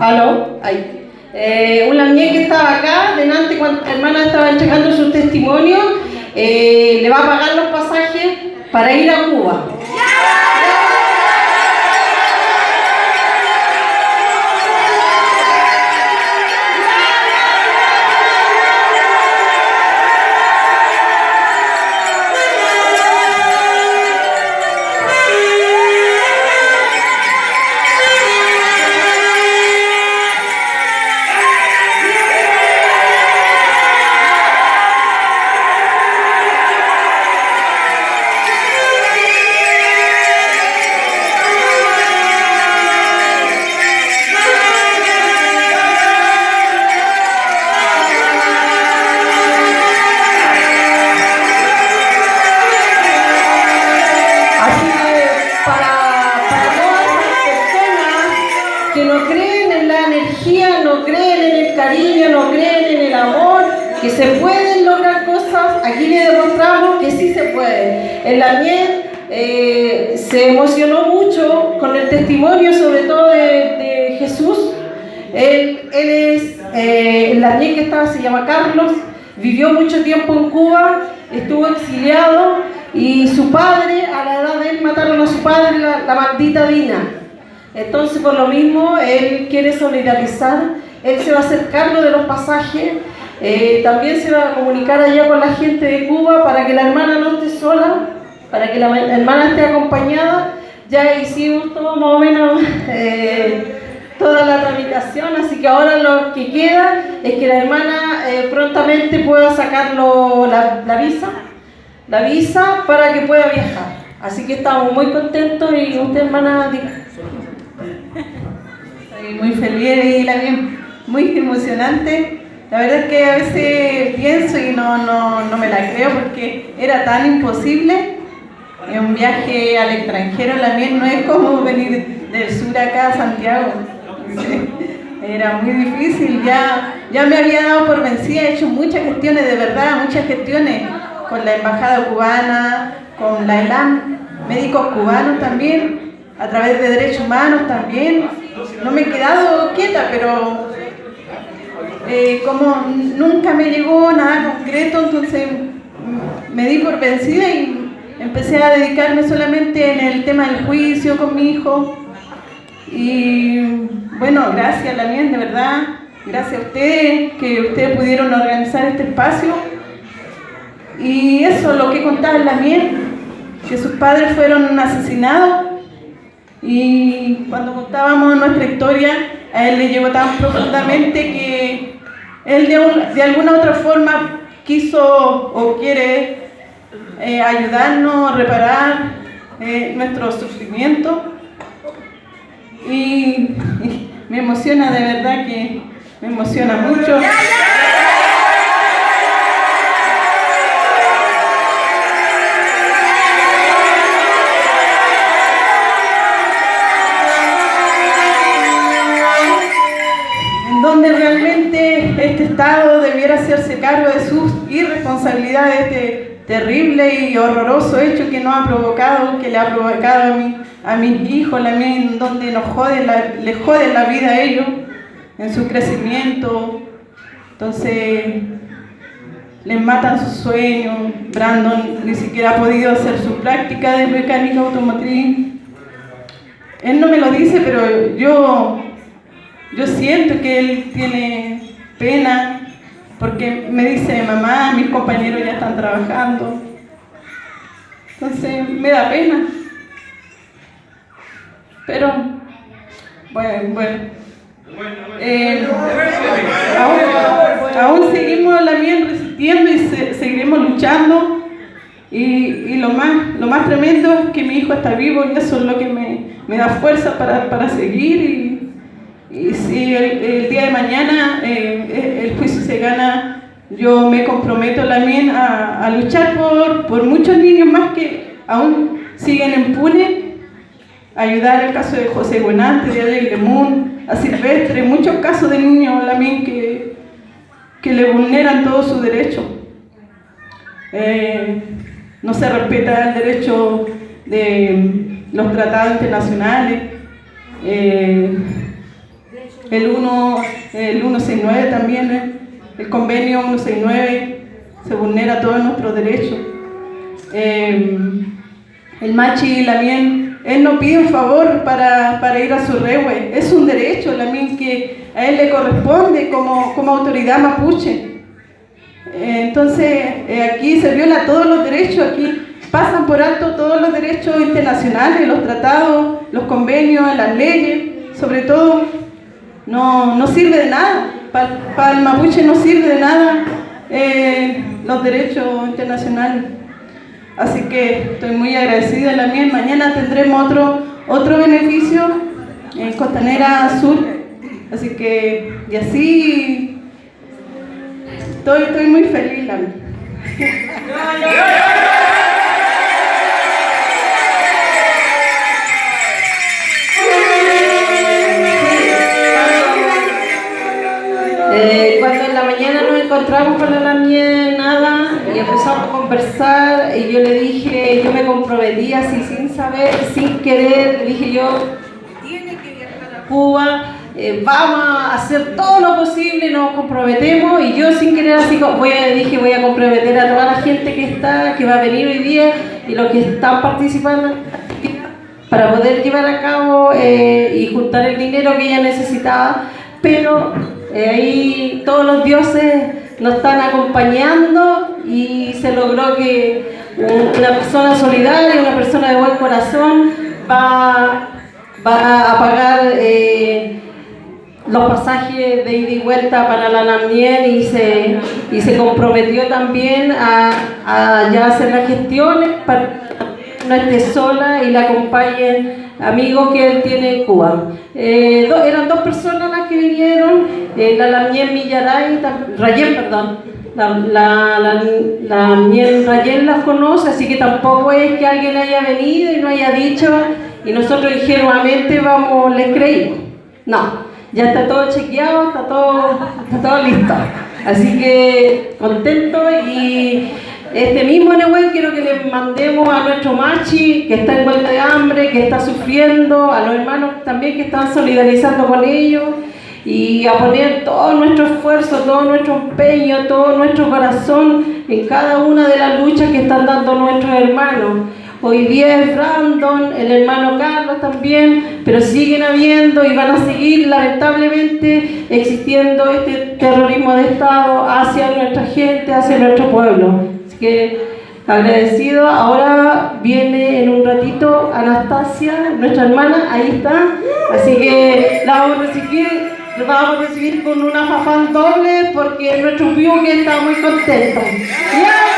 Aló, ahí. Una niña que estaba acá, delante, cuando la hermana estaba entregando su testimonio, le va a pagar los pasajes para ir a Cuba. Que no creen en la energía, no creen en el cariño, no creen en el amor, que se pueden lograr cosas. Aquí le demostramos que sí se puede. El Daniel se emocionó mucho con el testimonio, sobre todo de Jesús. Él es el Daniel que estaba, se llama Carlos, vivió mucho tiempo en Cuba, estuvo exiliado y su padre, a la edad de él, mataron a su padre, la maldita Dina. Entonces, por lo mismo, él quiere solidarizar, él se va a hacer cargo de los pasajes, también se va a comunicar allá con la gente de Cuba para que la hermana no esté sola, para que la hermana esté acompañada. Ya hicimos todo más o menos toda la tramitación, así que ahora lo que queda es que la hermana prontamente pueda sacar la visa para que pueda viajar. Así que estamos muy contentos y usted, hermana, diga. Estoy muy feliz y muy emocionante. La verdad es que a veces pienso y no me la creo porque era tan imposible. Un viaje al extranjero también no es como venir del sur acá a Santiago. Era muy difícil, ya me había dado por vencida, he hecho muchas gestiones, de verdad, muchas gestiones con la embajada cubana, con la ELAM, médicos cubanos también, a través de derechos humanos también. No me he quedado quieta, pero como nunca me llegó nada concreto, entonces me di por vencida y empecé a dedicarme solamente en el tema del juicio con mi hijo. Y bueno, gracias Lamien, de verdad, gracias a ustedes, que ustedes pudieron organizar este espacio. Y eso, lo que contaba Lamien, que sus padres fueron asesinados. Y cuando contábamos nuestra historia, a él le llegó tan profundamente que él de alguna otra forma quiso o quiere ayudarnos a reparar nuestro sufrimiento. Y me emociona, de verdad que me emociona mucho. Donde realmente este Estado debiera hacerse cargo de sus irresponsabilidades, este terrible y horroroso hecho que nos ha provocado, que le ha provocado a mis hijos, donde les joden la vida a ellos en su crecimiento. Entonces les matan sus sueños. Brandon ni siquiera ha podido hacer su práctica de mecánica automotriz. Él no me lo dice, pero yo siento que él tiene pena, porque me dice: mamá, mis compañeros ya están trabajando. Entonces me da pena. Pero, bueno. Aún seguimos resistiendo y seguiremos luchando. Y lo más tremendo es que mi hijo está vivo, y eso es lo que me da fuerza para seguir. Y si el día de mañana el juicio se gana, yo me comprometo también a luchar por muchos niños más que aún siguen impunes, ayudar el caso de José Buenante, de Ale Lemun, a Silvestre, muchos casos de niños también que le vulneran todos sus derechos. no se respeta el derecho de los tratados internacionales. El 169 también, el convenio 169 se vulnera todos nuestros derechos. El Machi Lamien, él no pide un favor para ir a su rehue, es un derecho Lamien que a él le corresponde como autoridad mapuche. Entonces aquí se viola todos los derechos, aquí pasan por alto todos los derechos internacionales, los tratados, los convenios, las leyes, sobre todo no sirve de nada, para el mapuche no sirve de nada los derechos internacionales. Así que estoy muy agradecida Lamien. Mañana tendremos otro beneficio en Costanera Sur, así que y así estoy muy feliz Lamien. Cuando en la mañana nos encontramos con la Lamien nada y empezamos a conversar y yo le dije, yo me comprometí así sin saber, sin querer, le dije yo, tiene que viajar a Cuba, vamos a hacer todo lo posible, nos comprometemos y yo sin querer así dije voy a comprometer a toda la gente que va a venir hoy día y los que están participando para poder llevar a cabo y juntar el dinero que ella necesitaba, pero ahí todos los dioses nos están acompañando y se logró que una persona solidaria, una persona de buen corazón va a pagar los pasajes de ida y vuelta para la Lamien y se comprometió también a ya hacer las gestiones para que no esté sola y la acompañen amigos que él tiene en Cuba. Eran dos personas las que vinieron, la Lamien Rayén, perdón. La Lamien Rayén las conoce, así que tampoco es que alguien haya venido y no haya dicho y nosotros ingenuamente les creímos. No, ya está todo chequeado, está todo listo. Así que contento y este mismo Nehuen quiero que le mandemos a nuestro Machi que está en huelga de hambre, que está sufriendo, a los hermanos también que están solidarizando con ellos y a poner todo nuestro esfuerzo, todo nuestro empeño, todo nuestro corazón en cada una de las luchas que están dando nuestros hermanos. Hoy día es Brandon, el hermano Carlos también, pero siguen habiendo y van a seguir lamentablemente existiendo este terrorismo de Estado hacia nuestra gente, hacia nuestro pueblo. Así que agradecido. Ahora viene en un ratito Anastasia, nuestra hermana, ahí está. Así que la vamos a recibir con una fafán doble porque nuestro que está muy contento. ¡Yeah!